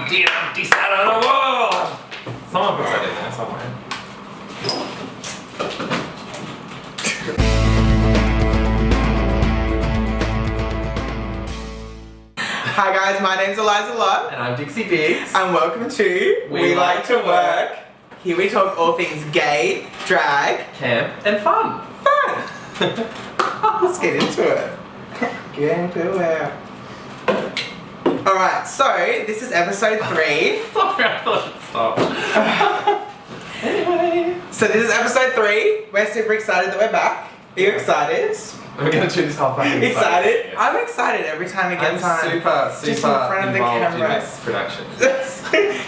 Humpty Dumpty sat on a wall. Someone put that in there somewhere. Hi guys, my name's Eliza Love. And I'm Dixie Biggs. And welcome to We Like to Work. Here we talk all things gay, drag, Camp and fun. Let's get into it. Get into it. Alright, so this is episode 3. Sorry, I thought it stopped. Anyway. So this is episode 3. We're super excited that we're back. Are you excited? We're going to do this whole fucking Excited? Yeah. I'm excited every time it gets on. super just in front of the involved camera. in this production.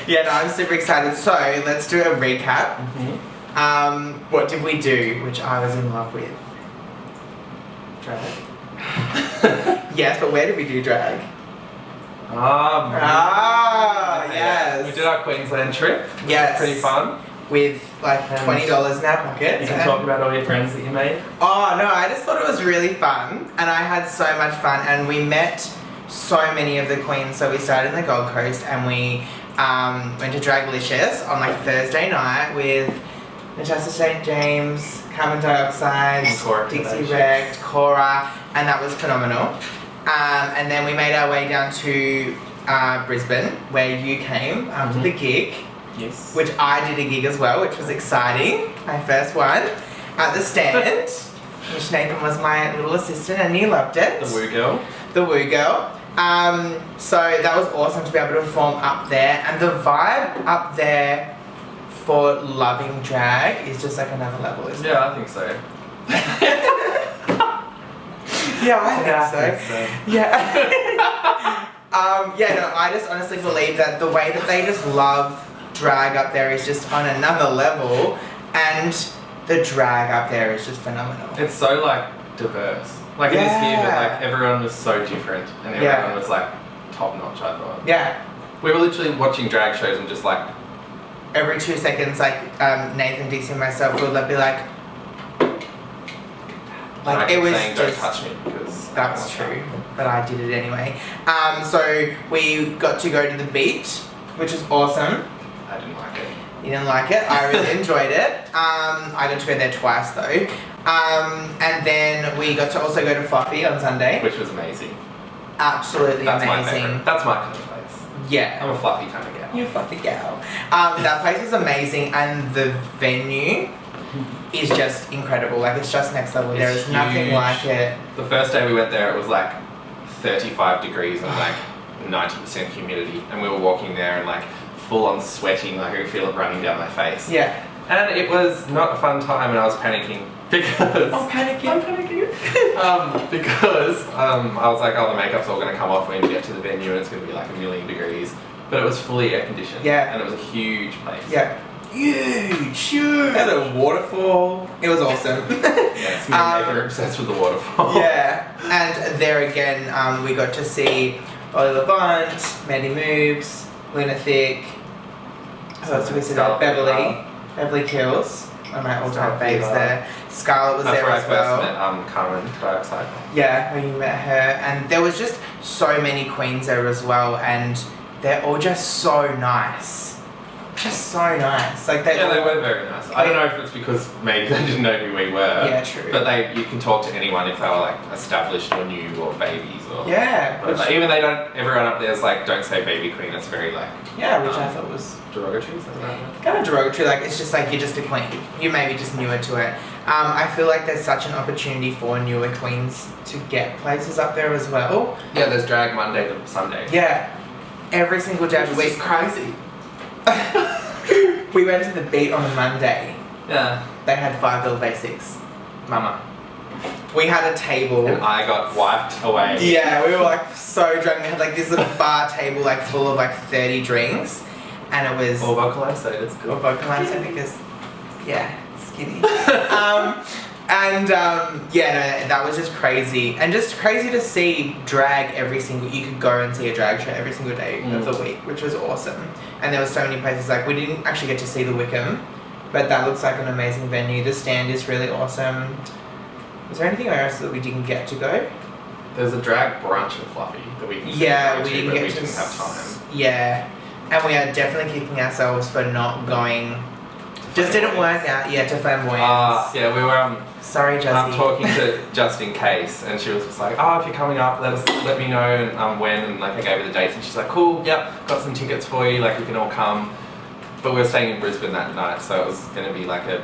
Yeah, no, I'm super excited. So let's do a recap. Mm-hmm. What did we do, which I was in love with? Drag. Yes, but where did we do drag? Yes. We did our Queensland trip. Yes. Pretty fun. With like $20 in our pockets. You can talk about all your friends that you made. Oh no, I just thought it was really fun, and I had so much fun, and we met so many of the queens. So we started in the Gold Coast, and we went to Draglicious on like Thursday night with Natasha St. James, Carbon Dioxide, And Cora Dixie Kardashian. Werk, Cora, and that was phenomenal. And then we made our way down to Brisbane, where you came after the gig. Yes. Which I did a gig as well, which was exciting. My first one at the stand. Which Nathan was my little assistant, and he loved it. The Woo Girl. The Woo Girl. So that was awesome to be able to perform up there, and the vibe up there for loving drag is just like another level, isn't it? Yeah, I think so. Yeah, I think so. Yeah. Yeah, no, I just honestly believe that the way that they just love drag up there is just on another level, and the drag up there is just phenomenal. It's so like diverse. Like it is here, but like everyone was so different, and everyone was like top notch. I thought. Yeah. We were literally watching drag shows and just like Every 2 seconds, like Nathan, Dixie, and myself would be like I it kept was saying, "Don't just. touch me," because That's true, but I did it anyway. So we got to go to the beach, which is awesome. I didn't like it. You didn't like it? I really enjoyed it. I got to go there twice though. And then we got to also go to Fluffy on Sunday. Which was amazing. Absolutely That's my amazing. favorite. That's my kind of place. Yeah. I'm a fluffy kind of gal. You're a fluffy gal. That place was amazing, and the venue is just incredible. Like, it's just next level. There is nothing huge. like it. The first day we went there, it was like 35 degrees and like 90% humidity, and we were walking there and like full on sweating, like I could feel it running down my face. Yeah. And it was not a fun time, and I was panicking because I'm panicking. because I was like, oh, the makeup's all going to come off when we get to the venue, and it's going to be like 1,000,000 degrees. But it was fully air conditioned. Yeah. And it was a huge place. Yeah. Huge. It had a waterfall. It was awesome. Yes, me and Nathan were obsessed with the waterfall. Yeah. And there again, we got to see Ollie Levant, Mandy Moobs, Lunatic. Who else did we see there? Beverly Kills. One of my all-time faves there. Scarlett was there as well. That's where I first met Carbon Dioxide. Yeah, when you met her. And there was just so many queens there as well, and they're all just so nice. Just so nice. Like they were very nice. I don't know if it's because maybe they didn't know who we were. Yeah, true. But you can talk to anyone if they were like established or new or babies or. Yeah. But like, even they don't. Everyone up there's like, don't say baby queen. It's very like. Yeah, which I thought was derogatory. Something like that. kind of derogatory. Like, it's just like you're just a queen. You maybe just newer to it. I feel like there's such an opportunity for newer queens to get places up there as well. Yeah, there's drag Monday to Sunday. Yeah. Every single day of the week. Crazy. We went to the beat on a Monday. Yeah. They had $5 basics. Mama. We had a table. And I got wiped away. Yeah, we were like so drunk. We had like this little bar table like full of like 30 drinks. And it was... All vocalized sodas. Or vocalized because... Yeah, skinny. Yeah, no, that was just crazy. And just crazy to see drag every single... You could go and see a drag show every single day of the week, which was awesome. And there were so many places, like, we didn't actually get to see the Wickham, but that looks like an amazing venue. The stand is really awesome. Was there anything else that we didn't get to go? There's a drag brunch in Fluffy that we can Yeah, go we to, didn't but get we to didn't have time. Yeah. And we are definitely kicking ourselves for not going. Just didn't work out. Yeah, to Flamboyance. Yeah, we were Sorry, Justin. talking to Just In Case, and she was just like, if you're coming up, let me know and when, and like I gave her the dates, and she's like, cool, yep, got some tickets for you, like you can all come. But we were staying in Brisbane that night, so it was going to be like a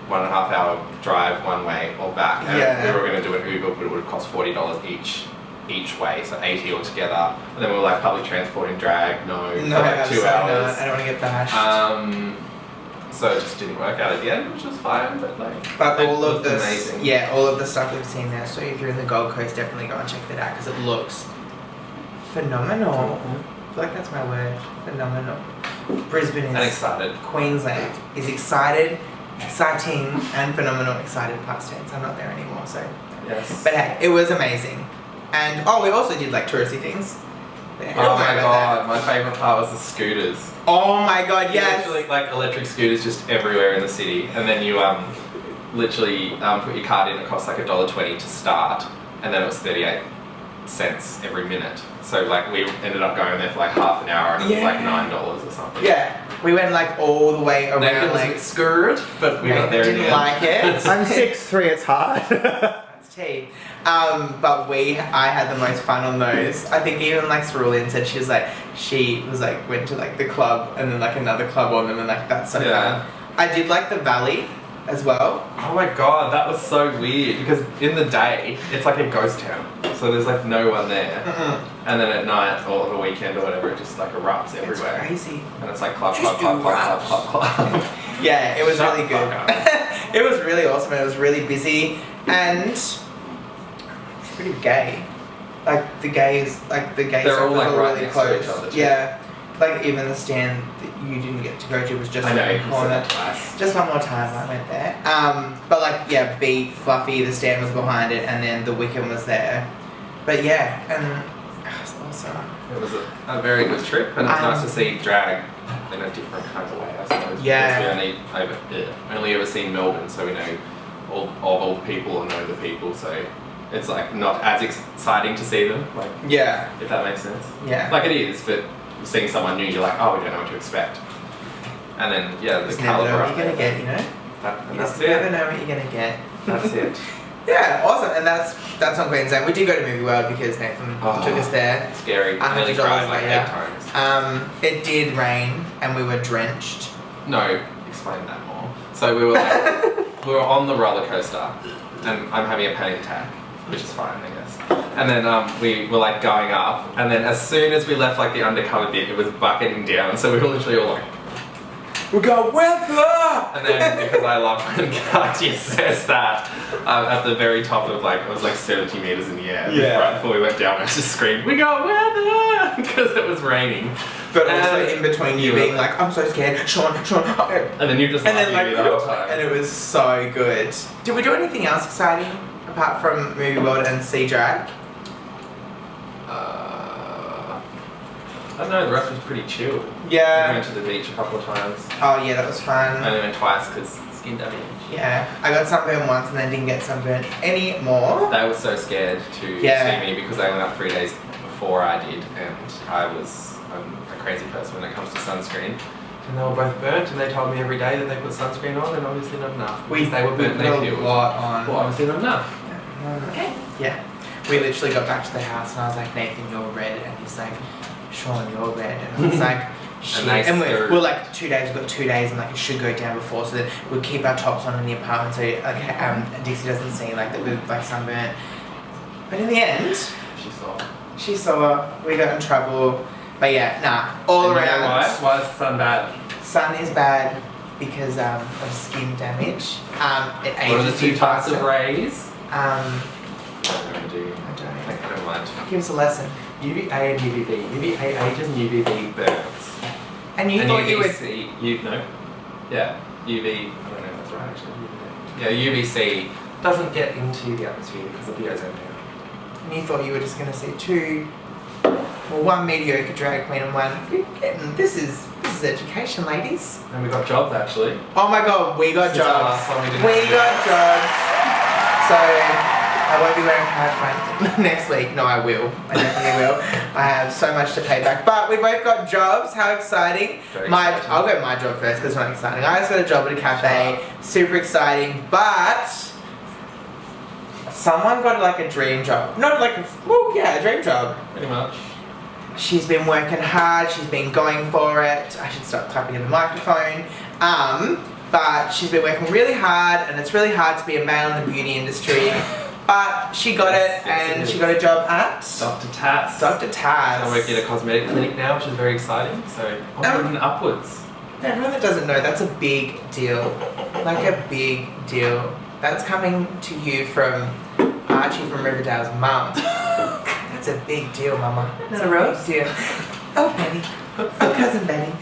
1.5 hour drive one way or back, and we were going to do an Uber, but it would have cost $40 each way, so 80 altogether. And then we were like, public transport in drag, no for like 2 hours. I don't want to get bashed. So it just didn't work out at the end, which was fine, but all of this, amazing. Yeah, all of the stuff we've seen there. So if you're in the Gold Coast, definitely go and check that out because it looks phenomenal. I feel like that's my word, phenomenal. Brisbane is and excited. Queensland is exciting, and phenomenal. Excited past tense. I'm not there anymore, so. Yes. But hey, it was amazing, and we also did like touristy things. Oh my god, my favourite part was the scooters. Oh my god, yes! Literally, like electric scooters just everywhere in the city, and then you literally put your card in. It costs like $1.20 to start, and then it was 38 cents every minute. So like we ended up going there for like half an hour, and it was like $9 or something. Yeah, we went like all the way around. Nathan was like screwed, but we got there. Didn't like it. I'm 6'3", it's hard. That's tea. But I had the most fun on those. I think even like Cerulean said she was like went to like the club and then like another club on them, and like that's so fun. I did like the Valley as well. Oh my god, that was so weird because in the day it's like a ghost town, so there's like no one there, and then at night or the weekend or whatever, it just like erupts everywhere. It's crazy. And it's like club. Yeah, it was Shut really the good. fuck up. It was really awesome. It was really busy and pretty gay. Like the gays They're all, like, were right really next to close. each other, too. Yeah, like even the stand that you didn't get to go to was just I know, in you the said corner. that twice. Just one more time I went there. But like Beat, Fluffy, the stand was behind it, and then the Wickham was there. But yeah, and it was awesome. It was a very good trip, and it's nice to see drag in a different kind of way, I suppose. Yeah. Because we only ever seen Melbourne, so we know all the people and know the people, so it's like not as exciting to see them, like, Yeah. if that makes sense. Yeah. Like it is, but seeing someone new, you're like, we don't know what to expect. And then the Just never know caliber what you're gonna get, you know? and You that's just it. never know what you're gonna get. That's it. Yeah, awesome, and that's on Queensland. We did go to Movie World because Nathan took us there. Scary. I nearly $100 cried like later. 8 times. It did rain and we were drenched. No, explain that more. So we were like, we were on the roller coaster, and I'm having a panic attack, which is fine, I guess. And then we were like going up, and then as soon as we left like the undercover bit, it was bucketing down. So we were literally all like, We got weather! and then because I love when Cartier says that at the very top of like, it was like 70 meters in the air. Yeah. Right before we went down, I just screamed, "We got weather!" because it was raining. But also in between you being like, I'm so scared, Sean. And then you just And then laughing like, the whole time. and it was so good. Did we do anything else exciting apart from Movie World and Sea Drag? I don't know, the rest was pretty chill. Yeah. We went to the beach a couple of times. Oh yeah, that was fun. I only went twice because skin damage. Yeah, I got sunburned once and then didn't get sunburned anymore. They were so scared to see me because they went up 3 days before I did, and I'm a crazy person when it comes to sunscreen. And they were both burnt, and they told me every day that they put sunscreen on, and obviously not enough. Because they were burnt, put they a peeled. lot on. Well, obviously not enough. Okay. Yeah. We literally got back to the house and I was like, Nathan, you're red, and he's like, Sean, you're red, and I was like, shit. And we're like 2 days. We've got 2 days, and like it should go down before, so that we'll keep our tops on in the apartment, so like Dixie doesn't see like that we're like sunburnt. But in the end, she saw. We got in trouble. But yeah, all and around. You know why? Why is the sun bad? Sun is bad because of skin damage. It ages What are the two you types faster. of rays? I I don't mind. Give us a lesson. UVA and UVB. UVA ages and UVB burns. And you thought you would. UVC, no. Yeah, UV, I don't know if that's right actually. Yeah, UVC doesn't get into the atmosphere because of the ozone layer. And you thought you were just going to see one mediocre drag queen and one. This is education, ladies. And we got jobs actually. Oh my god, we got Since our jobs. last one we didn't We have got jobs. So I won't be wearing hard front next week. No, I will. I definitely will. I have so much to pay back. But we both got jobs. How exciting. I'll go my job first because it's not exciting. I just got a job at a cafe. Super exciting. But someone got like a dream job. Not like a dream job. Pretty much. She's been working hard. She's been going for it. I should stop typing in the microphone. But she's been working really hard, and it's really hard to be a male in the beauty industry. But she got it, and she got a job at Dr. Taz. Dr. Taz. I'm working at a cosmetic clinic now, which is very exciting. So onward and upwards. Everyone that doesn't know, that's a big deal. Like a big deal. That's coming to you from Archie from Riverdale's mum. That's a big deal, Mama. That's a big deal. Oh, Betty. Oh, cousin Betty.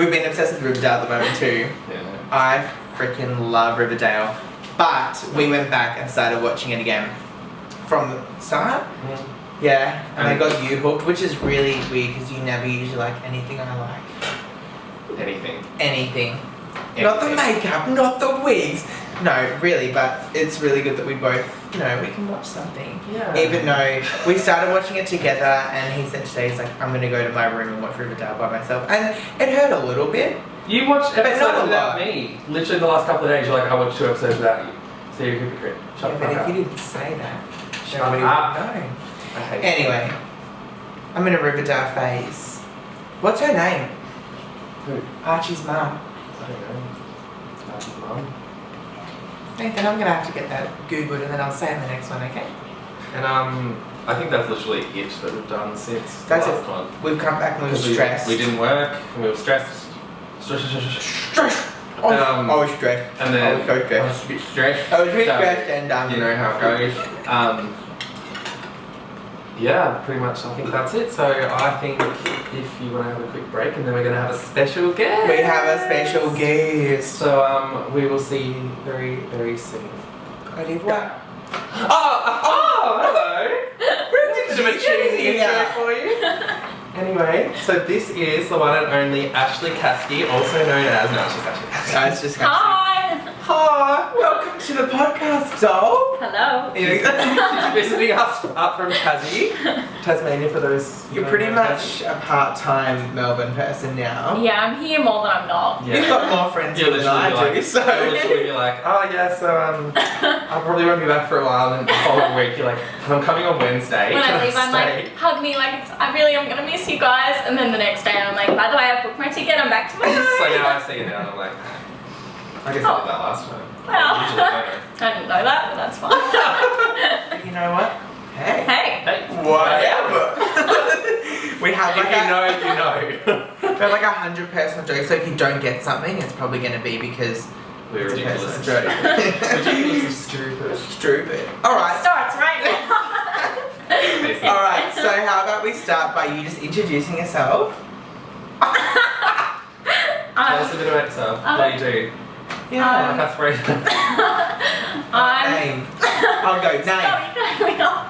We've been obsessed with Riverdale at the moment too. Yeah. I freaking love Riverdale. But we went back and started watching it again. From the start? Yeah. And I got you hooked, which is really weird because you never usually like anything I like. Anything. Not the makeup, not the wigs. No, really, but it's really good that we both, we can watch something. Yeah. Even though we started watching it together and he said today, he's like, I'm going to go to my room and watch Riverdale by myself. And it hurt a little bit. You watched not episodes a without lot. me. Literally the last couple of days, you're like, I watched 2 episodes without you. So you're a hypocrite. Shut Yeah, the but fuck if up. you didn't say that, Shut nobody up. would know. I hate Anyway, I'm in a Riverdale phase. What's her name? Who? Archie's mum. I don't know. Archie's mum. Nathan, I'm going to have to get that Googled and then I'll say in the next one, okay? And I think that's literally it that we've done since That's the it. last one. We've come back and we were 'Cause stressed. We didn't work and we were stressed. Stressed! Oh, Um, I was stressed. And then I was so I stressed. was a bit stressed. I was really So, stressed and you know how it goes. Yeah, pretty much I think that's it. So I think if you want to have a quick break and then we're going to have a special guest. we have a special guest. So we will see you very, very soon. Au revoir. Oh, hello. Where did Bit of a you get cheesy here? intro for you. Anyway, so this is the one and only Ashley Caskie, also known as... No, it's just Ashley Caskie. Guys, just Hi! Hi, welcome to the podcast, doll. Hello. Here we go. She's visiting us up from Tasmania for those... You're pretty much a part-time Melbourne person now. Yeah, I'm here more than I'm not. Yeah. You've got more friends You'll here than I literally do, be so... you'll literally be like, oh yeah, so I probably won't be back for a while, and the following week you're like, I'm coming on Wednesday. When Can I leave, I'm stay? like, hug me, like, I really am gonna miss you guys. And then the next day, I'm like, by the way, I've booked my ticket, I'm back to my home. So now I see you now and I'm like, I guess I did that last time. Well. I usually don't. I didn't know that, but that's fine. You know what? Hey. Hey. Hey, Whatever. we have If like you know, you know. we have like 100 personal jokes, so if you don't get something, it's probably going to be because We're it's a ridiculous. personal joke. Ridiculously stupid. Stupid. Alright. Starts right now. Basically. Alright, so how about we start by you just introducing yourself? Tell us a bit about yourself. What do you do? Yeah. That's great. I'm. Name. I'll go. Oh, Name. you cut me off.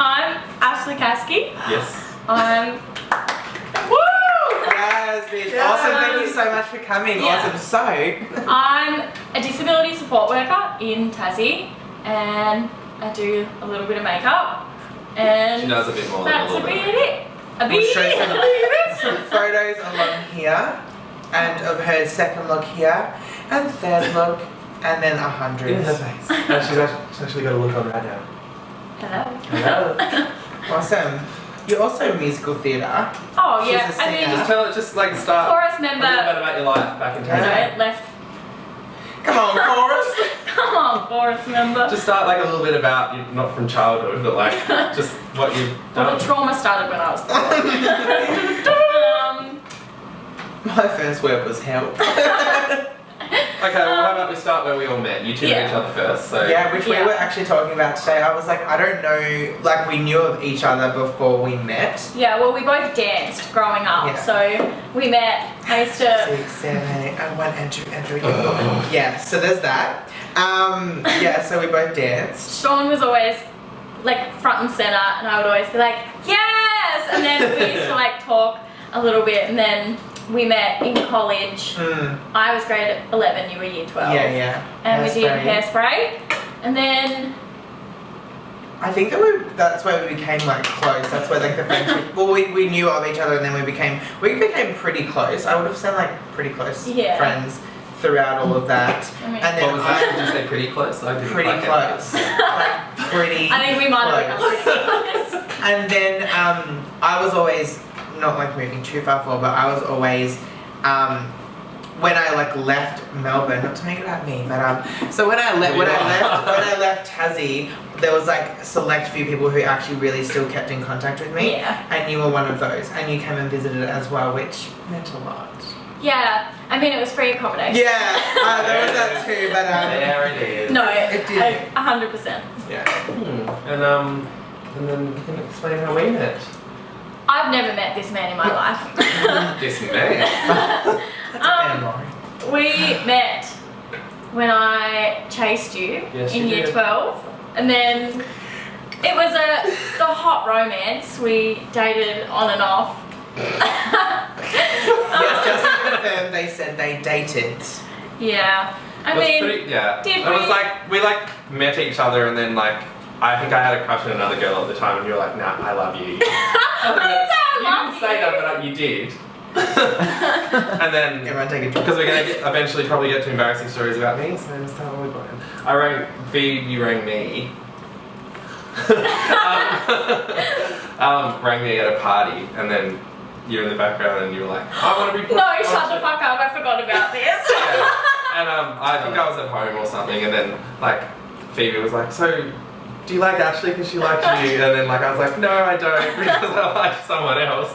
I'm Ashley Caskie. Yes. I'm. Woo! Yes, bitch. Yeah. Awesome. Thank you so much for coming. Yeah. Awesome. So, I'm a disability support worker in Tassie, and I do a little bit of makeup. And She does a bit more than a that's a little bit bit. it. A we'll bit show it. some photos along here, and of her second look here, and third look, and then 100. In her face. And she's actually got a look on right now. Hello. Hello. Awesome. You're also musical theatre. Oh She's yeah, a I mean, singer. Just tell it, just like start chorus a little bit member. about your life back in You Tasmania. know, left. Come on, chorus. Come on, chorus member. Just start like a little bit about, you, not from childhood, but like just what you've Well, done. the trauma started when I was 4. My first word was help. Okay, well, how about we start where we all met? You two know Yeah. each other first, so... Yeah, which we Yeah. were actually talking about today. I was like, I don't know, like we knew of each other before we met. Yeah, well, we both danced growing up, Yeah. so we met. I used to. 6, 7, 8, and 1, and 2, and 3, and 4. Yeah, so there's that. Yeah, so we both danced. Storen was always like front and center, and I would always be like, yes! And then we used to like talk a little bit, and then we met in college. I was grade 11, you were year 12. Yeah, yeah. And we did Hairspray. hairspray. And then I think that's where we became like close. That's where like the friendship. Well, we knew of each other, and then we became pretty close. I would have said like pretty close friends throughout all of that. I mean, and then what was that? Did you say pretty close? I didn't pretty quite get close. Like pretty. I think we might have close. become close. And then I was always not like moving too far forward, but I was always when I like left Melbourne, not to make it about me, but so when I left Tassie, there was like a select few people who actually really still kept in contact with me. Yeah. And you were one of those, and you came and visited as well, which meant a lot. Yeah, I mean it was free accommodation. Yeah, there was that too, but there it is. No, it did. 100%. Yeah. And then you can explain how we met. I've never met this man in my life. This man. We met when I chased you in year 12, and then it was the hot romance. We dated on and off. Yes, just to confirm, they said they dated. Yeah, I mean, Did it we? was like we like met each other, and then like I think I had a crush on another girl at the time, and you were like, "Nah, I love you." I didn't say I You love didn't say that, but you did. And then Everyone take a drink. because we're gonna eventually probably get to embarrassing stories about me, so let's start with mine. I rang V, you rang me. Rang me at a party, and then you're in the background, and you were like, "I want to be." No, shut the fuck up! I forgot about this. Yeah. And I think I was at home or something, and then like Phoebe was like, "So, do you like Ashley because she likes you?" And then like I was like, "No, I don't because I like someone else."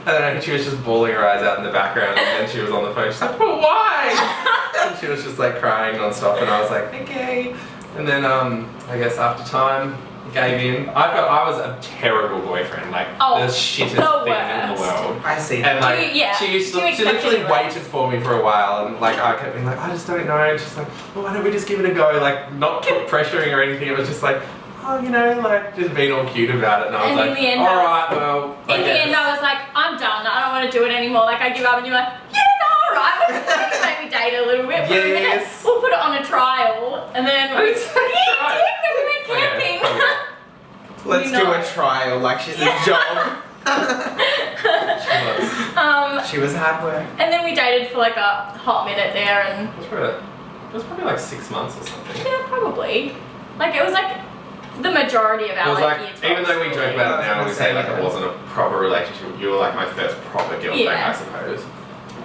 And then she was just bawling her eyes out in the background, and then she was on the phone. She's like, "But why?" And she was just like crying non-stop, and I was like, "Okay." And then I guess after time, gave in. I was a terrible boyfriend, like the shittest thing in the world. I see. And like she literally it waited for me for a while, and like I kept being like, I just don't know. And she's like, well, why don't we just give it a go? Like not pressuring or anything. It was just like, oh, you know, like just being all cute about it. And I was like, all right, well. In the end, I was like, I'm done. I don't want to do it anymore. Like I give up, and you're like, yeah, no, all right. We'll maybe date a little bit. Yes. We'll put it on a trial, and then we went camping. Let's do a trial, like she's a job. She was hard work. And then we dated for like a hot minute there, and It was probably like 6 months or something. yeah, probably. Like it was like the majority of our It was like, year 12 even though we joke about it now, we say like it wasn't a proper relationship. You were like my first proper girlfriend, Yeah. I suppose.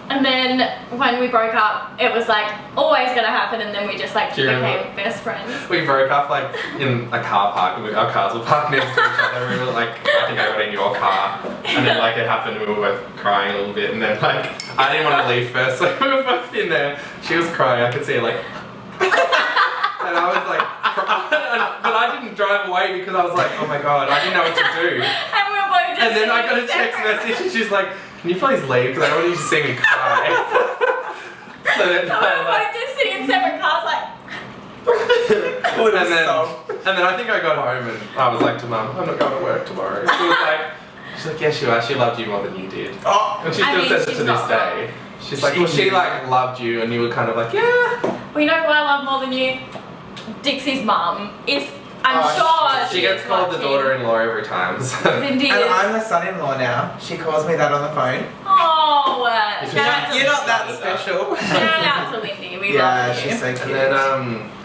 And then when we broke up, it was like always gonna happen, and then we just like Do you became remember? best friends. We broke up like in a car park, and our cars were parked next to each other. We were like, I think I got in your car, and then like it happened, and we were both crying a little bit, and then like I didn't want to leave first, so we were both in there. She was crying, I could see her like, and I was like, but I didn't drive away because I was like, oh my god, I didn't know what to do. And we were both just And then I got a sitting text separate. message, and she's like, can you please leave because I don't want you to see me cry. So then So we were both just sitting in separate cars, like. and then I think I got home and I was like to Mum, I'm not going to work tomorrow. She was like, yes, you are. She loved you more than you did. Oh, And she still says it to this day. She's like, well, she like loved you, and you were kind of like, yeah. Well, you know who I love more than you? Dixie's mum. I'm sure She gets called the daughter-in-law every time. So. Lindy and is. I'm her son-in-law now. She calls me that on the phone. Oh, shout out to You're not that Lindy. special. Shout out to Lindy. We Yeah, love you. she's so cute. And then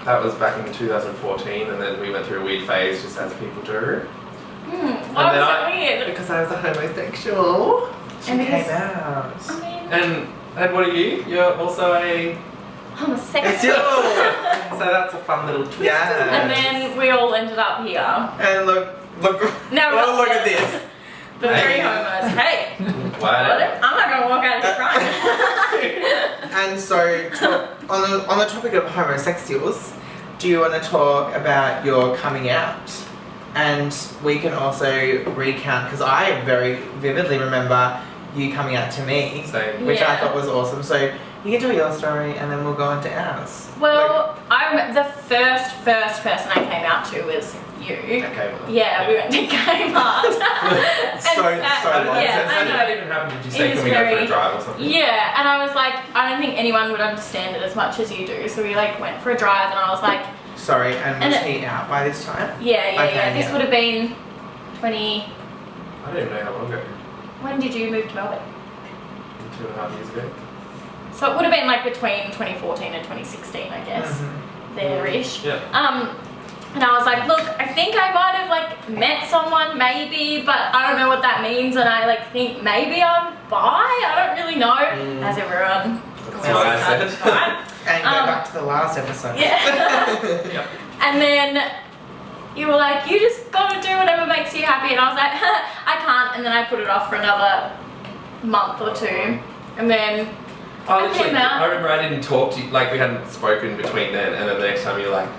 that was back in 2014, and then we went through a weird phase, just as people do. Why And was then that weird? Because I was a homosexual. She And came because- out. I mean, And what are you? You're also a. homosexual. It's you. So that's a fun little twist. Yeah. And then we all ended up here. And look. Now we're Oh, look at this. The three homos. Hey, Whatever. I'm not gonna walk out of here crying. And so, on the topic of homosexuals, do you want to talk about your coming out? And we can also recount, because I very vividly remember you coming out to me, Same. which I Yeah. thought was awesome. So you can tell your story, and then we'll go into ours. Well, the first person I came out to was you. Okay. Yeah, we went to Kmart. So long yeah, How since. did I know. that even happen? Did you It say, was can we go for a very- drive or something? Yeah, and I was like, I don't think anyone would understand it as much as you do. So we like went for a drive, and I was like, Sorry, and And was he out by this time? Yeah. This yeah. would have been 20. I don't even know how long ago. When did you move to Melbourne? 2.5 years ago. So it would have been like between 2014 and 2016, I guess. There-ish. Yeah. And I was like, look, I think I might have like met someone maybe, but I don't know what that means, and I like think maybe I'm bi. I don't really know. As everyone. That's what I said. Right? And go back to the last episode. Yeah. Yep. And then you were like, you just gotta do whatever makes you happy, and I was like, I can't. And then I put it off for another month or two, and then I Literally, came out. I remember I didn't talk to you, like we hadn't spoken between then, and then the next time you're like,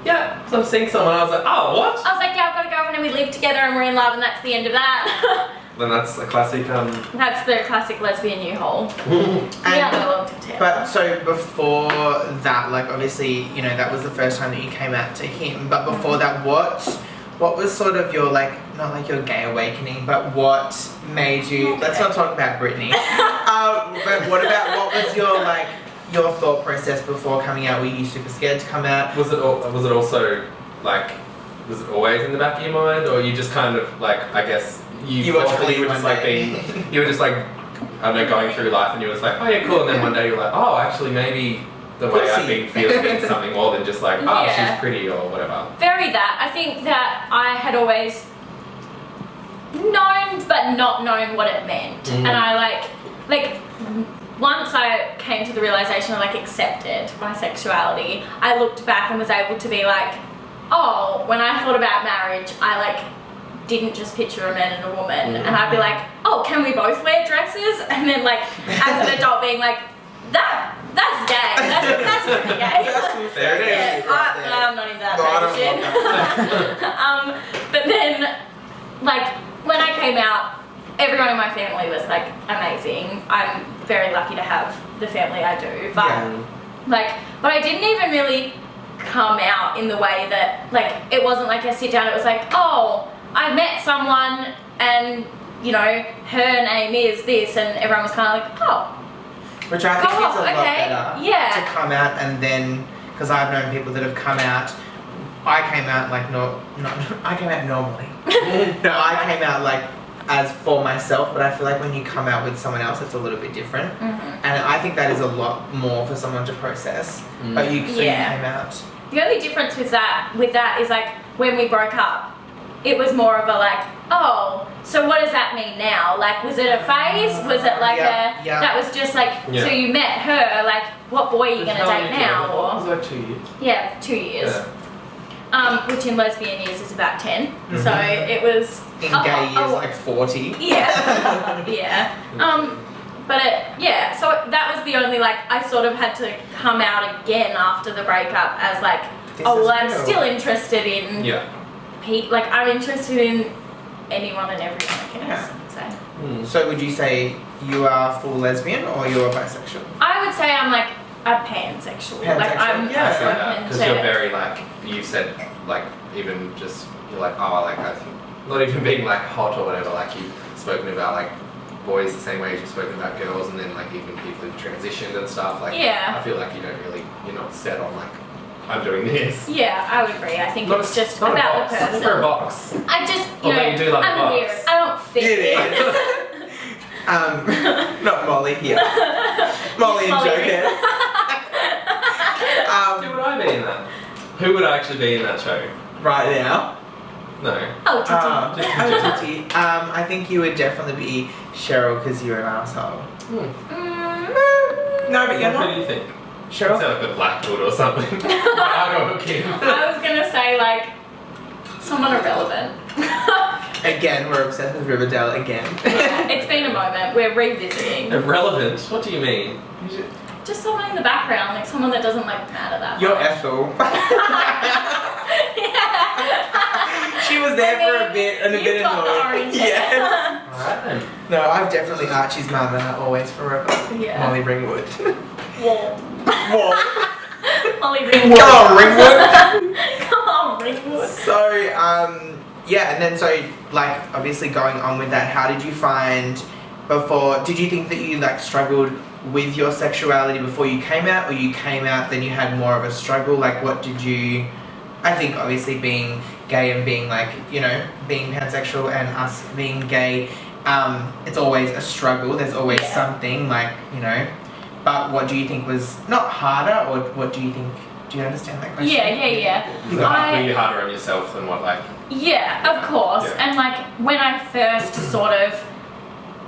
yeah, so I'm seeing someone. I was like, oh, what? I was like, yeah, I've got a girlfriend and we live together and we're in love, and that's the end of that. Then that's a classic. That's the classic lesbian U-Haul. And, Yeah, no long to tell. but so before that, like obviously, you know, that was the first time that you came out to him. But before that, what was sort of your like, not like your gay awakening, but what made you? Okay. Let's not talk about Britney. But what was your like your thought process before coming out? Were you super scared to come out? Was it also like, was it always in the back of your mind, or you just kind of like, I guess you watched thoughtfully Glee were just one like day. you were just like, I don't know, going through life, and you were just like, oh yeah, cool, and then one day you're like, oh, actually maybe the way I've been feeling means something more than just like, oh, Yeah. she's pretty or whatever. Very that. I think that I had always known but not known what it meant. And I like once I came to the realization I like accepted my sexuality, I looked back and was able to be like, oh, when I thought about marriage, I like didn't just picture a man and a woman, and I'd be like, oh, can we both wear dresses? And then like as an adult being like, that's gay. That's pretty gay. There it is. Yeah, I'm not even that No, I don't shit. But then, like, when I came out, everyone in my family was like amazing. I'm very lucky to have the family I do. But but I didn't even really come out in the way that, like, it wasn't like a sit down. It was like, oh, I met someone and, you know, her name is this, and everyone was kind of like, oh. Which I think is a lot okay. better Yeah. to come out and then, because I've known people that have come out. I came out like I came out normally. No, I came out like as for myself, but I feel like when you come out with someone else, it's a little bit different. And I think that is a lot more for someone to process. But you came out. The only difference with that is like when we broke up, it was more of a like, oh, so what does that mean now? Like, was it a phase? Was it like that was just like, so you met her, like, what boy are you going to date now? It was like 2 years. Yeah, 2 years. Which in lesbian years is about 10. So it was... In gay years, like 40. Yeah. Yeah. So that was the only, like, I sort of had to come out again after the breakup as like, I'm still interested in... Like, I'm interested in anyone and everyone, I guess. So would you say you are full lesbian or you're bisexual? I would say I'm like a pansexual. Like, I'm I see that, open because to... you're very like, you said like, even just, you're like, oh, like I think, not even being like hot or whatever, like you've spoken about like boys the same way as you've spoken about girls, and then like even people who've transitioned and stuff, like I feel like you're not set on like, I'm doing this. Yeah, I would agree. I think Not it's a- just not a about box. the person. It's not a box. I just, Although you do love a I'm box. weird. I don't fit in. Not Molly here. Molly and Molly. Joker. Who would I be in that? Who would actually be in that show? Right now. No. Oh, Titi. Titi. I think you would definitely be Cheryl because you're an asshole. No, but you're Who not. do you think? Cheryl. Sound like a Blackwood or something. I'll go Kim. I was gonna say like someone irrelevant. Again, we're obsessed with Riverdale again. It's been a moment. We're revisiting. Irrelevant? What do you mean? Just someone in the background, like someone that doesn't like matter that You're much. Ethel. Yeah. She was there for a bit and a You've bit got the annoying. orange Yeah. Alright then. No, I'm definitely Archie's mum and always forever. Yeah. Molly Ringwood. Wall. Whoa. Molly Ringwood. Come on, Ringwood. Come on, Ringwood. So, yeah, and then so, like, obviously going on with that, how did you find before, did you think that you, like, struggled with your sexuality before you came out, or you came out then you had more of a struggle? Like, what did you? I think obviously being gay and being like, you know, being pansexual and us being gay, it's always a struggle. There's always something, like, you know. But what do you think was not harder, or what do you think? Do you understand that question? Yeah. Were you harder on yourself than what, like? Yeah, of course. Yeah. And like when I first sort of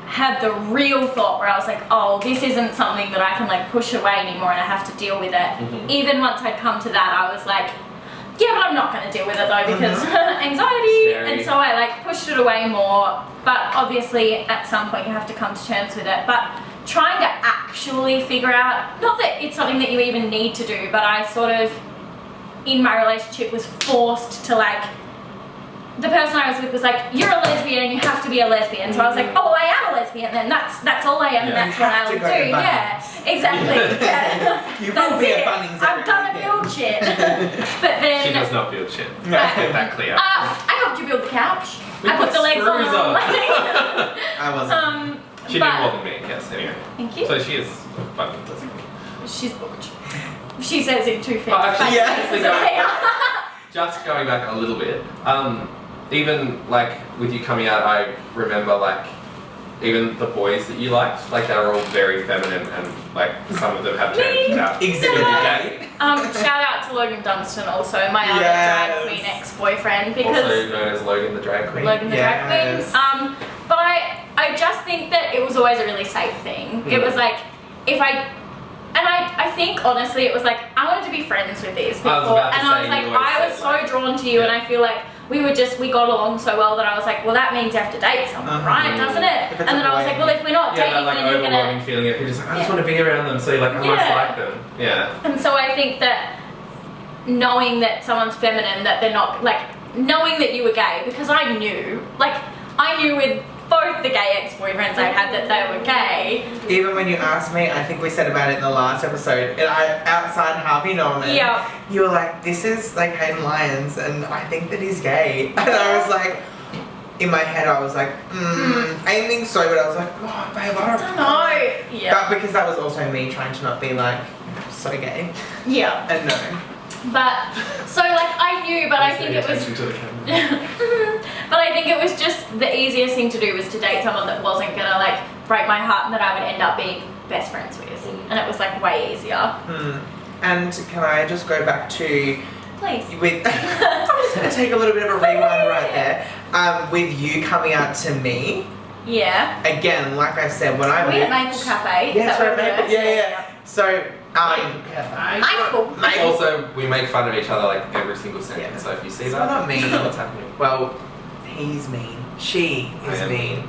had the real thought where I was like, oh, this isn't something that I can like push away anymore and I have to deal with it. Even once I'd come to that, I was like, yeah, but I'm not going to deal with it though because anxiety. Scary. And so I like pushed it away more. But obviously at some point you have to come to terms with it. But trying to actually figure out, not that it's something that you even need to do, but I sort of, in my relationship, was forced to like, the person I was with was like, you're a lesbian and you have to be a lesbian. So I was like, oh, well, I am a lesbian then. That's all I am and that's what I'll do. Yeah, exactly. You will be a Bunnings. I'm gonna build shit. But then She does not build shit. No. Let's get that clear. I helped you build the couch. We I put the legs on. screws on. I wasn't. She did more than me, yes, anyway. Thank you. So she is fucking lesbian. She's butch. She says in 2 feet. Oh, actually, yeah. Just going back a little bit, even like with you coming out, I remember like even the boys that you liked, like they were all very feminine and like some of them have turned out Exhibit gay. Shout out to Logan Dunstan also, my other drag queen ex-boyfriend, because Also known as Logan the drag queen. Logan the drag queen. But I just think that it was always a really safe thing. It was like, I think honestly it was like, I wanted to be friends with these people. I was so drawn to you and I feel like we got along so well that I was like, well, that means you have to date someone, right? Doesn't it? And then I was like, well, if we're not dating, that like then you're overwhelming gonna. feeling of you're just like, I just want to be around them, so you're like, I must like them. Yeah. And so I think that knowing that someone's feminine, that they're not like knowing that you were gay, because I knew with both the gay ex-boyfriends I had that they were gay. Even when you asked me, I think we said about it in the last episode, and outside Harvey Norman, you were like, this is like Hayden Lyons, and I think that he's gay. And I was like, in my head, I was like, I didn't think so, but I was like, oh, babe, I don't know. Yeah. But because that was also me trying to not be like, so gay. Yeah. And no. But, so like I knew, but I think it was... To the camera. But I think it was just the easiest thing to do was to date someone that wasn't gonna like break my heart and that I would end up being best friends with. And it was like way easier. And can I just go back to... Please. I'm just going to take a little bit of a rewind right there. With you coming out to me. Yeah. Again, like I said, when I we at Maple Cafe. Yes, we're at Maple. Yeah. So, Maple. Also, we make fun of each other like every single second. So if you see it's that, not mean. what's happening? Well, he's mean. She is mean.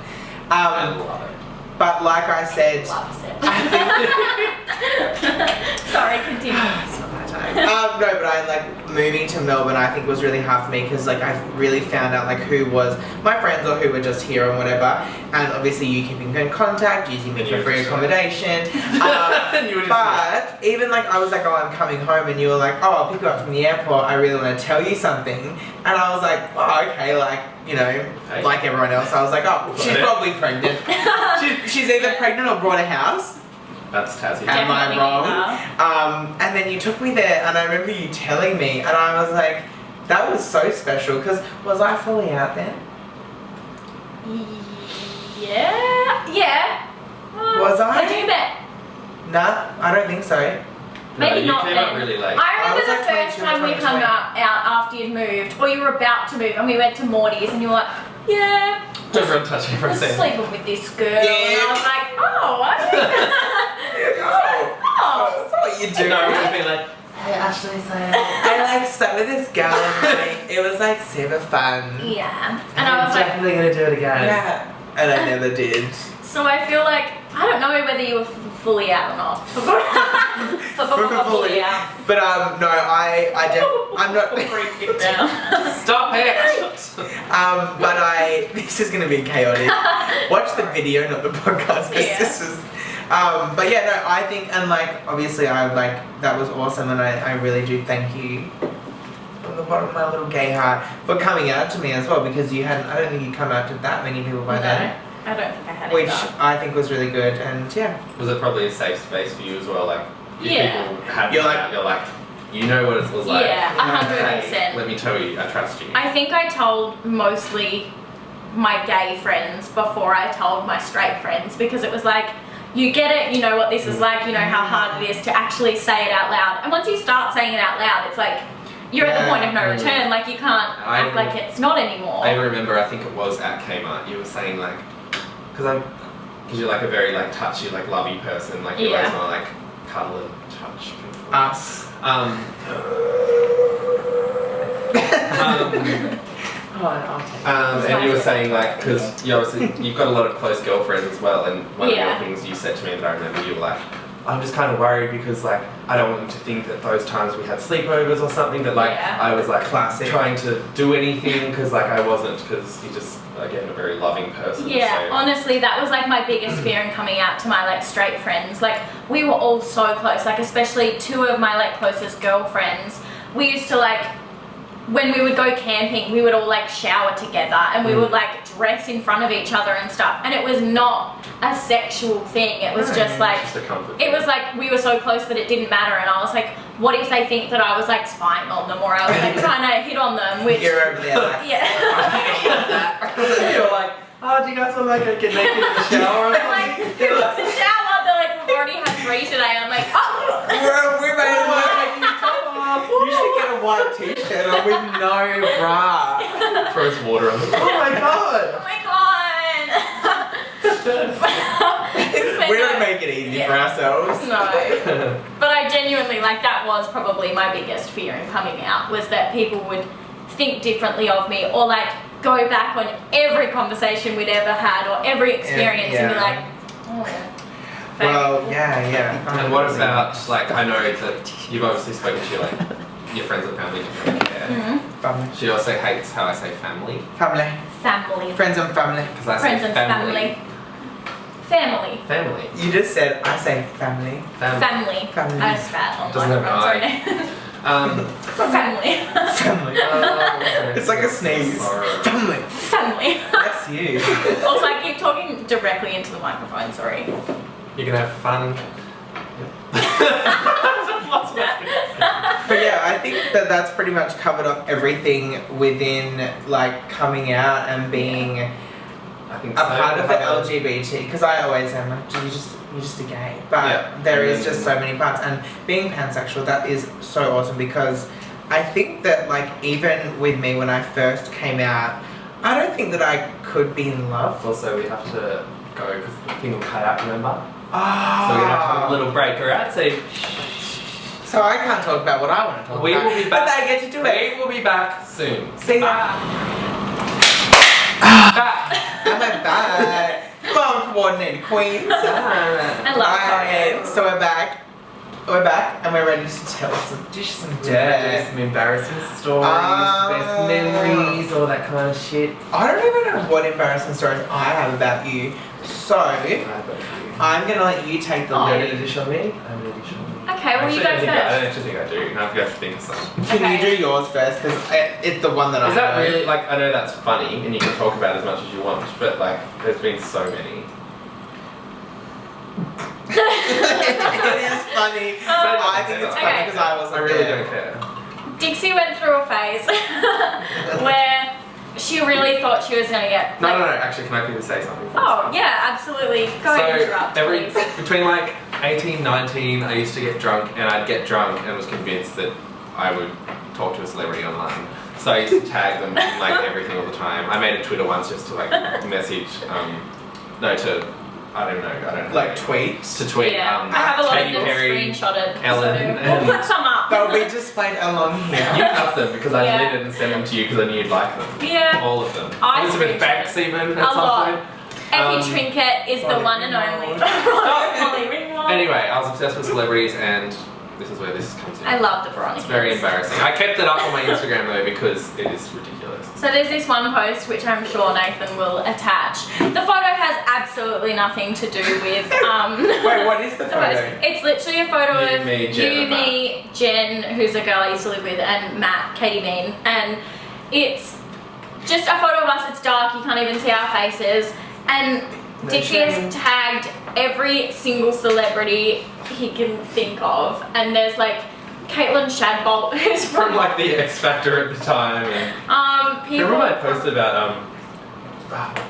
I love it. But like I said, Sorry, continue. It's not my time. No, but I like moving to Melbourne. I think was really hard for me because like I really found out like who was my friends or who were just here and whatever. And obviously you keeping in contact, using me for free accommodation. But even like I was like, oh, I'm coming home, and you were like, oh, I'll pick you up from the airport. I really want to tell you something. And I was like, oh, okay, like. You know, like everyone else, I was like, oh, she's probably pregnant. she's either pregnant or bought a house. That's Tassie. Am I wrong? And then you took me there, and I remember you telling me, and I was like, that was so special, because was I fully out then? Yeah. Was I? Had you met? Nah, I don't think so. Maybe you not came then. up really late. I remember was the like first 22 or time we 23. hung out after you'd moved, or you were about to move, and we went to Morty's, and you were like, yeah. Everyone touching for a I was second. sleeping with this girl, and I was like, oh, I think. That's what you do. No, it would have been like, Hey Ashley, I like sat with this girl, and like, it was like super fun. Yeah. And I was like, definitely gonna do it again. Yeah. And I never did. so I feel like, I don't know whether you were fully out or not. Fully out. But no, I'm not. Freak it down. stop it! But this is gonna be chaotic. Watch the video, not the podcast, because this is. But yeah, no, I think, and like, obviously, that was awesome, and I really do thank you from the bottom of my little gay heart for coming out to me as well, because I don't think you come out to that many people by then. I don't think I had which either. I think was really good. And yeah, Was it probably a safe space for you as well? Like, if Yeah. people had You're you're like, you know what it was like. Yeah, Hey, 100%. let me tell you, I trust you. I think I told mostly my gay friends before I told my straight friends, because it was like, you get it, you know what this is like, you know how hard it is to actually say it out loud. And once you start saying it out loud, it's like, you're at the point of no return, like you can't act like it's not anymore. I remember, I think it was at Kmart, you were saying like, because you're like a very like touchy, like lovey person, like you always want to like cuddle and touch people. us. And you were saying like, because you obviously you've got a lot of close girlfriends as well, and one of the things you said to me that I remember, you were like, I'm just kind of worried because like I don't want them to think that those times we had sleepovers or something that like I was like trying to do anything because like I wasn't, because you're just again a very loving person. Yeah, so. honestly, that was like my biggest fear in coming out to my like straight friends. Like we were all so close, like especially two of my like closest girlfriends. We used to like, when we would go camping, we would all like shower together and we would like dress in front of each other and stuff. And it was not a sexual thing. It was just like, Just a comfort. it was like we were so close that it didn't matter. And I was like, what if they think that I was like spying on them or I was like trying to hit on them? Which You're over there like, You're like, oh, do you guys want like to get naked in the shower? I'm like, who wants a shower? They're like, we've already had 3 today. I'm like, oh. we're made of you should get a white t-shirt on with no bra. Throws water on the Oh my god. Oh my god! We don't make it easy for ourselves. No. But I genuinely, like, that was probably my biggest fear in coming out, was that people would think differently of me or like go back on every conversation we'd ever had or every experience and be like, oh. Well, yeah. And what about, like, I know that you've obviously spoken to your friends and family to don't care. Family. She also hates how I say family. Family. Friends and family. Because I Friends say and family. Family. Family. You just said, I say family. Family. Family. I spat on Doesn't my have an Family. Family. It's like a sneeze. Family. Family. That's you. Also, I keep talking directly into the microphone, sorry. You can have fun. But yeah, I think that that's pretty much covered off everything within like coming out and being I think a part of the LGBT, because I always am like, you're just a gay, but there is just so many parts, and being pansexual, that is so awesome, because I think that like even with me when I first came out, I don't think that I could be in love. Also, we have to go because the thing will cut out, remember? Oh. So we have to have a little break, alright? So I can't talk about what I want to talk We about. will be back. But I get to do it. We will be back soon. See ya. Back. Am I back? Well, coordinated queens. I love Alright, so we're back. We're back and we're ready to tell some dirt. Some embarrassing stories, Oh. best memories, all that kind of shit. I don't even know what embarrassing stories I have about you. So, I'm gonna let you take the You lead. don't need to show me? I don't need to show me. Okay, well, you go I don't first. actually think I do. Now I have to think of some. Can Okay. you do yours first? Because it's the one that I Is that know. really, like, I know that's funny and you can talk about it as much as you want, but like, there's been so many. It is funny. I think it's funny Okay. because I wasn't I really there. don't care. Dixie went through a phase where she really thought she was going to get... No, like- no, actually, can I quickly say something? Oh, yeah, absolutely. Go ahead and interrupt, please. between like 18, 19, I used to get drunk and I'd get drunk and was convinced that I would talk to a celebrity online. So I used to tag them in like everything all the time. I made a Twitter once just to like message, I don't know. Like tweets. To tweet, Yeah, I have a lot Katy of them Perry, screenshotted. Ellen, so and- we'll put some up. They'll be displayed along You here. cut them because I Yeah. deleted and sent them to you because I knew you'd like them. Yeah. All of them. I Elizabeth screenshotted Banks even a at some lot. point. Effie Trinket is the Molly one and Ringwald. only. Molly Ringwald. Anyway, I was obsessed with celebrities and this is where this comes in. I love the Veronica. It's very embarrassing. I kept it up on my Instagram though because it is ridiculous. So there's this one post which I'm sure Nathan will attach. The photo has absolutely nothing to do with Wait, what is the the post. photo? It's literally a photo You, of me, Jen, you, and me, Jen, who's a girl I used to live with, and Matt, Katie Bean, and it's just a photo of us. It's dark, you can't even see our faces, And Dixie has tagged every single celebrity he can think of, and there's like Caitlin Shadbolt, who's From like the X Factor at the time. And people. remember I posted about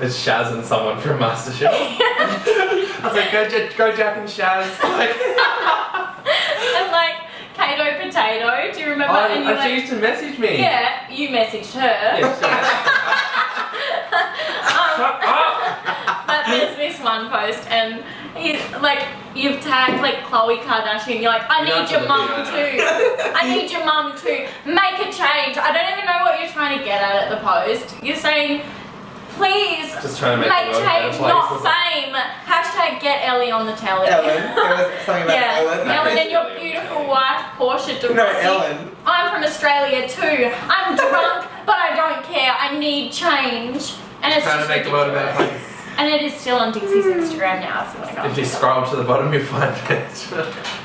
it's Shaz and someone from MasterChef. I was like, go Jack and Shaz. Like, and like Kato Potato, do you remember? And you she used to message me. Yeah, you messaged her. Yes, Shut up! But there's this one post, and he's like, you've tagged like Khloe Kardashian. You're like, I need your mum too. I need your mum too. Make a change. I don't even know what you're trying to get at the post. You're saying, please Just trying to make change, not fame. Hashtag get Ellie on the telly. Ellen. There was something about Ellen. Ellen and your beautiful wife, Portia de No, Rossi. Ellen. I'm from Australia too. I'm drunk, but I don't care. I need change. And it's trying just to make the world a better ridiculous. place. And it is still on Dixie's Instagram now, so like, If you scroll to the bottom, you'll find it.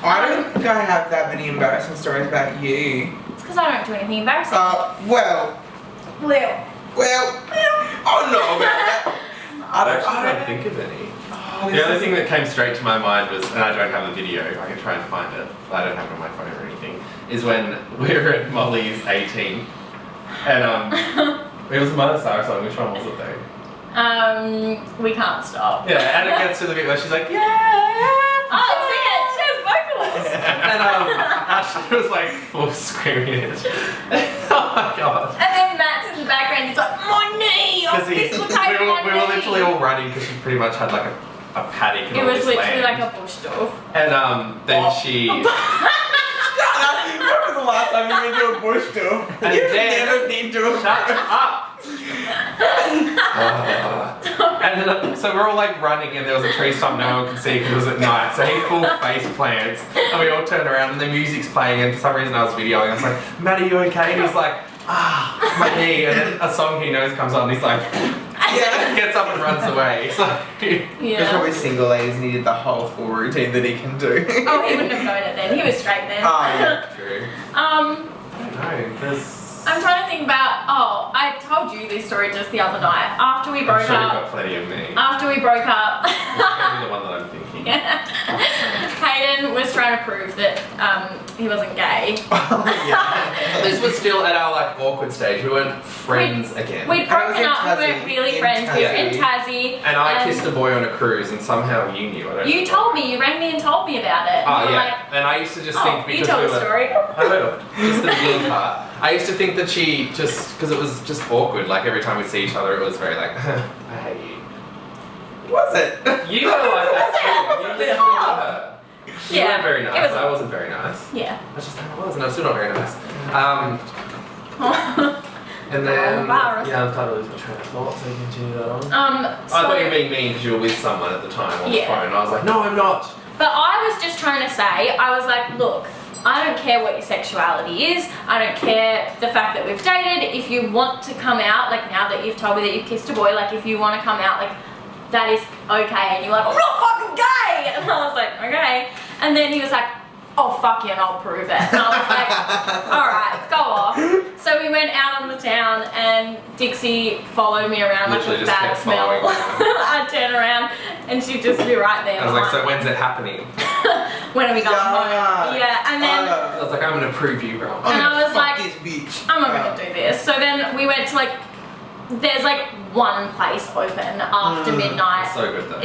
I don't think I have that many embarrassing stories about you. it's because I don't do anything embarrassing. Well, Well, I don't know about that. I don't think of any. Oh, The only thing that came straight to my mind was, and I don't have the video, I can try and find it, but I don't have it on my phone or anything, is when we were at Molly's 18, and it was a Mother Sarah song. Which one was it though? we can't stop. Yeah, and it gets to the bit where she's like, yeah. Oh, sing it! She has vocalists! And Ashley was like full screaming it. Oh my god. And then Matt's in the background, he's like, my knee! Oh, Because we dislocated my were knee." literally all running because she pretty much had like a paddock and It all was this literally land. like a bush doof. And then she... When was the last time you went to a bush tour? And You've then- never been to a Shut up! And then, so we're all like running and there was a tree stump no one could see because it was at night. So he full face plants and we all turned around and the music's playing and for some reason I was videoing. I was like, Matt, are you okay? And he's like, my knee. And then a song he knows comes on and he's like, Yeah. gets up and runs away. It's like, There's Yeah. probably single ladies needed the whole full routine that he can do. Oh, he wouldn't have known it then. He was straight then. Oh, yeah. true. Um, I don't know. There's... I'm trying to think about. Oh, I told you this story just the other night. After we I'm broke sure you've up. got plenty of me. After we broke up. Maybe the one that I'm thinking. Hayden was trying to prove that he wasn't gay. Oh, yeah. This was still at our like awkward stage. We weren't friends again. We'd And I was broken in up. We Tassie. weren't really In friends. We were in Tassie. Tassie. And I kissed a boy on a cruise, and somehow you knew. I don't You know. told me. You rang me and told me about it. Oh You were yeah. like, And I used to just oh, think you because tell we the were. story. I will. Just the beginning part. I used to think that she just because it was just awkward. Like every time we see each other, it was very like, I hate you. Was it? You were like that too. You literally were. You Yeah, weren't very it nice. was- I wasn't very nice. Yeah. That's just how I was, and I'm still not very nice. And then Oh, embarrassed. yeah, I'm trying to lose my train of thought, so you can continue that on. So, I thought you were being mean because you were with someone at the time on Yeah. the phone. And I was like, no, I'm not. but I was just trying to say, I was like, look, I don't care what your sexuality is. I don't care the fact that we've dated. If you want to come out, like now that you've told me that you've kissed a boy, like if you want to come out, like that is okay. And you're like, I'm not fucking gay. And I was like, okay. And then he was like, oh fuck you, and I'll prove it. And I was like, alright, go off. So we went out on the town and Dixie followed me around like Literally a just bad kept smell. following me. I'd turn around and she'd just be right there. I was like, so when's it happening? when are we going Yeah. home? Yeah, and then I was like, I'm gonna prove you wrong. And I was like, this bitch. I'm not gonna do this. So then we went to like, there's like one place open after midnight. It's so good though.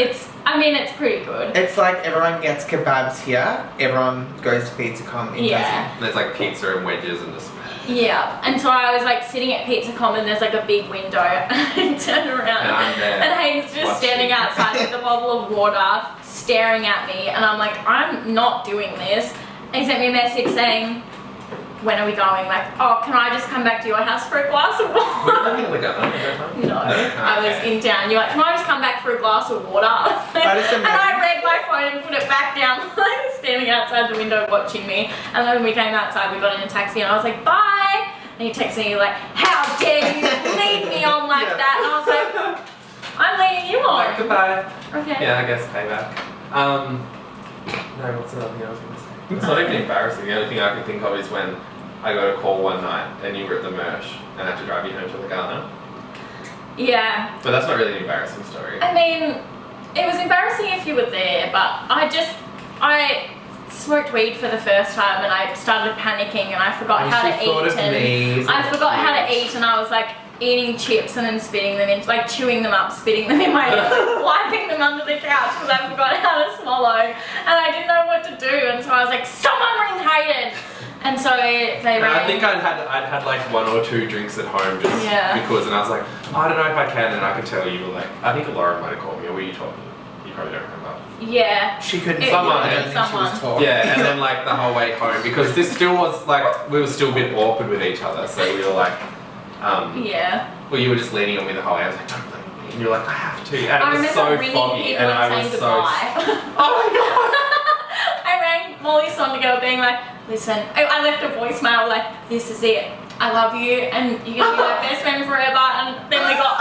I mean, it's pretty good. It's like everyone gets kebabs here, everyone goes to Pizza Com in Yeah. And there's like pizza and wedges and just. Yeah, and so I was like sitting at Pizza Common, there's like a big window, and I turned around, And I'm there and Hayden's just watching. standing outside with a bottle of water, staring at me, and I'm like, I'm not doing this. And he sent me a message saying, when are we going? Like, oh, can I just come back to your house for a glass of Were you water? living in Lugano at that time? No, I was in town. You're like, can I just come back for a glass of water? just And I imagine- read my phone and put it back down, like standing outside the window watching me. And then when we came outside, we got in a taxi and I was like, bye. And you texted me, like, how dare you lead me on like Yeah. that? And I was like, I'm leading you on. Like, goodbye. Okay. Yeah, I guess payback. No, what's another thing I was going to say? It's not even embarrassing. The only thing I can think of is when I got a call one night and you were at the Mersh and I had to drive you home to Lugano. Yeah. But that's not really an embarrassing story. I mean, it was embarrassing if you were there, but I smoked weed for the first time and I started panicking and I forgot how to eat and I forgot how to eat and I was like eating chips and then spitting them in, like chewing them up, spitting them in my ear, wiping them under the couch because I forgot how to swallow and I didn't know what to do and so I was like, someone ring Hayden! And so they rang. I think I'd had like 1 or 2 drinks at home just because, and I was like, I don't know if I can, and I could tell you were like, I think Laura might have called me, or were you talking? You probably don't remember. Yeah. She couldn't. Someone. I don't think she was talking. Yeah, and then like the whole way home, because this still was like, we were still a bit awkward with each other, so we were like, yeah. Well, you were just leaning on me the whole way. I was like, don't blame me. And you were like, I have to. And I it was so ringing foggy, people and I saying was so. goodbye. Oh my god! I rang Molly Sondergirl being like, listen, I left a voicemail like, this is it. I love you and you're gonna be my best friend forever. And then we got,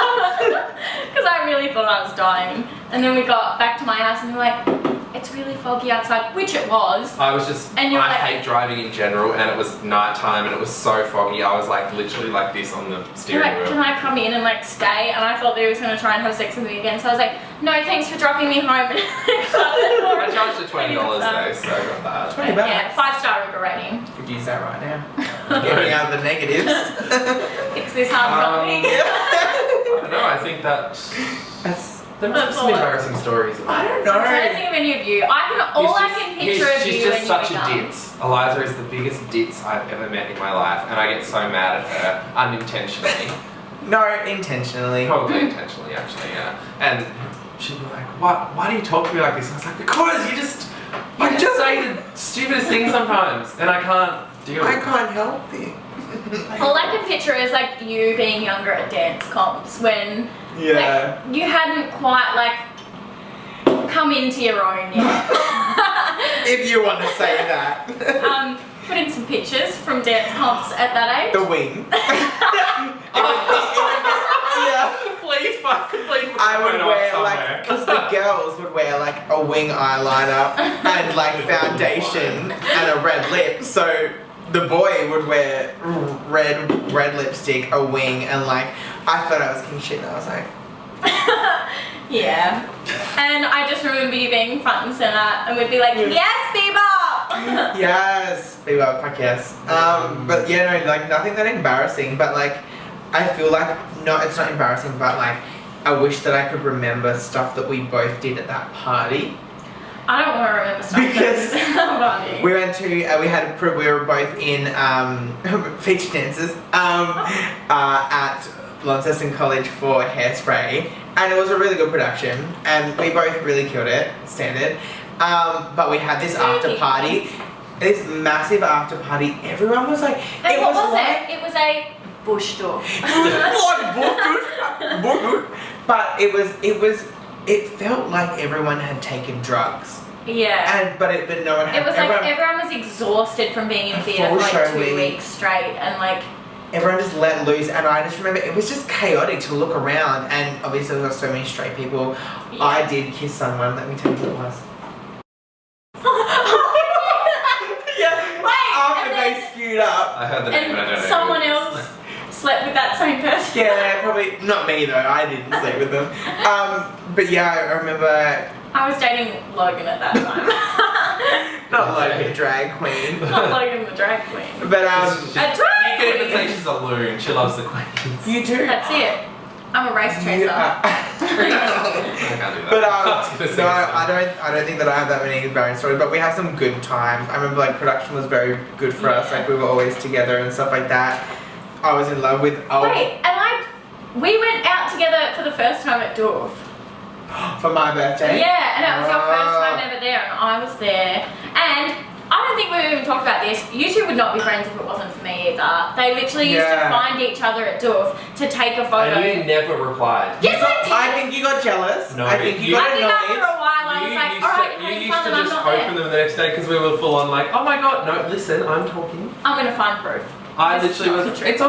because I really thought I was dying. And then we got back to my house and we were like, it's really foggy outside, which it was. I was just, and I hate driving in general, and it was night time and it was so foggy. I was like literally like this on the steering wheel. Can I come in and like stay? And I thought they was going to try and have sex with me again. So I was like, no, thanks for dropping me home. I charged her $20 though, so I got that. $20. Yeah, 5-star Uber rating. Could use that right now. Get me out of the negatives. Fix this hard copy. I don't know, I think that's there must be some embarrassing stories. I don't know. I'm trying to think of any of you. I can picture of you She's just such when a you were ditz. Eliza is the biggest ditz I've ever met in my life, and I get so mad at her unintentionally. No, intentionally. Probably intentionally, actually, yeah. And she'd be like, why do you talk to me like this? And I was like, because you just say the stupidest things sometimes, and I can't deal with it. I can't help it. All I can picture is like you being younger at dance comps when yeah. like, you hadn't quite like come into your own yet. If you want to say that. Put in some pictures from dance comps at that age. The wing. Yeah. Please, I would wear like, because the girls would wear like a wing eyeliner and like foundation and a red lip. So the boy would wear red lipstick, a wing, and like I thought I was king shit, and I was like, yeah. And I just remember you being front and center, and we'd be like, yes, bebop. yes, bebop, fuck yes. But yeah, no, like nothing that embarrassing, but like I feel like it's not embarrassing, but like I wish that I could remember stuff that we both did at that party. I don't want to remember stuff because we went to we were both in feature dances at Launceston College for Hairspray, and it was a really good production, and we both really killed it, standard. But we had this after party, this massive after party. Everyone was like, and what was it? It was a bush tour. But it felt like everyone had taken drugs. Yeah. But no one had. It was like everyone was exhausted from being in theatre for like 2 weeks straight, and like everyone just let loose. And I just remember it was just chaotic to look around, and obviously there were so many straight people. Yeah. I did kiss someone. Let me tell you who it was. Yeah. Wait. After they skewed up. I heard the name, but I don't know. Someone else slept with that same person. Yeah, probably not me though. I didn't sleep with them. But yeah, I remember. I was dating Logan at that time. Not Logan, the drag queen. Not Logan, the drag queen. But a drag You can even queen. say she's a loon. She loves the queens. You too. That's it. I'm a race chaser. I can't do that. But no, I don't think that I have that many embarrassing stories. But we have some good times. I remember like production was very good for us. Like we were always together and stuff like that. I was in love with. Wait, and we went out together for the first time at Dwarf. For my birthday? Yeah, and it was your first time ever there, and I was there. And I don't think we've even talked about this. You two would not be friends if it wasn't for me either. They literally used to find each other at Doof to take a photo. And you never replied. Yes, I did. I think you got jealous. No, I think you got annoyed. after a while I was like, alright, you used to just open them the next day because we were full on like, oh my god, no, listen, I'm talking. I'm gonna find proof. I literally was. It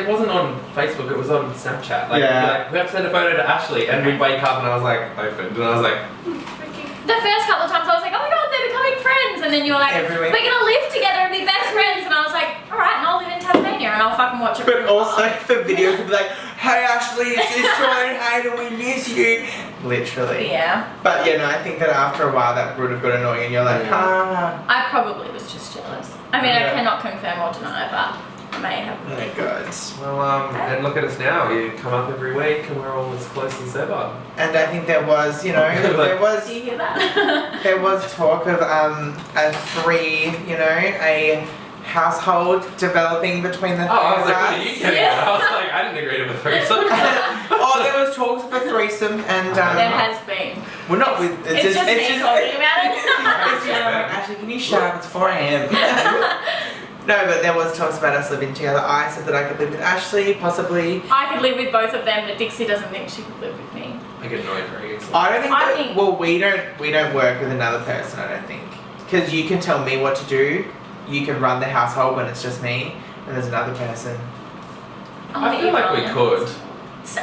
wasn't on Facebook. It was on Snapchat. Like, we have to send a photo to Ashley, and we'd wake up, and I was like, opened, and I was like. The first couple of times I was like, oh my god, they're becoming friends, and then you were like, we're gonna live together and be best friends, and I was like, all right, and I'll live in Tasmania, here and I'll fucking watch it. But from also afar. the videos would be like, hey Ashley, it's Storen, hey, do we miss you? Literally. Yeah. But yeah, no, I think that after a while that would have got annoying and you're like, ah. I probably was just jealous. I mean, Yeah. I cannot confirm or deny, but I may have. Oh my god. Well, and look at us now. You come up every week and we're all as close as ever. And I think there was, you know, there was Do you hear that? there was talk of a household developing between the Oh, I was like, what are us. you getting at? I was like, I didn't agree to a threesome. Oh, there was talks of a threesome and There has been. well, not with It's just me talking about it. it's just actually, can you shut up? It's 4 a.m. No, but there was talks about us living together. I said that I could live with Ashley, possibly. I could live with both of them, but Dixie doesn't think she could live with me. I get annoyed very easily. I don't think. I that, think- well, we don't work with another person. I don't think, because you can tell me what to do. You can run the household when it's just me, and there's another person. I feel like we could. So,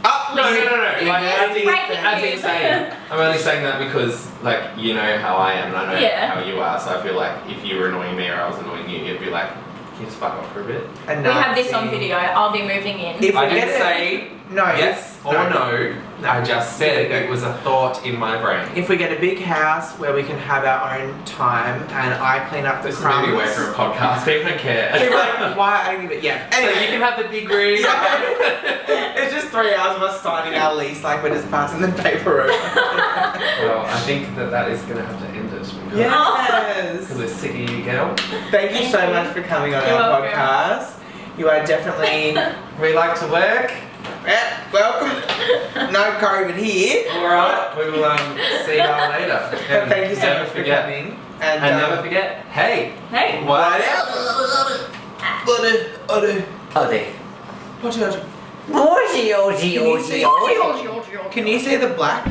Oh, No. Listen, Like, it's breaking as in news. saying, I'm only saying that because, like, you know how I am and I know Yeah. how you are. So I feel like if you were annoying me or I was annoying you, you'd be like, can you just fuck off for a bit? And we have this on video. I'll be moving in. If I we didn't get say no, yes or no. I just said it was a thought in my brain. If we get a big house where we can have our own time, and I clean up the This is crumbs. maybe away from a podcast. People don't care. People are like, why I give it? Yeah. So Anyway, you can have the big room. Yeah. It's just 3 hours of us signing our lease, like we're just passing the paper over. Well, I think that is going to have to end it because Yes. we're sick of you, girl. Thank you so much for coming on You're our welcome. podcast. You are definitely We like to work. welcome. No COVID here. All right, we will see y'all later. But thank you so never much for forget. coming. And, And never forget, hey, Hey. what? Can you say the black?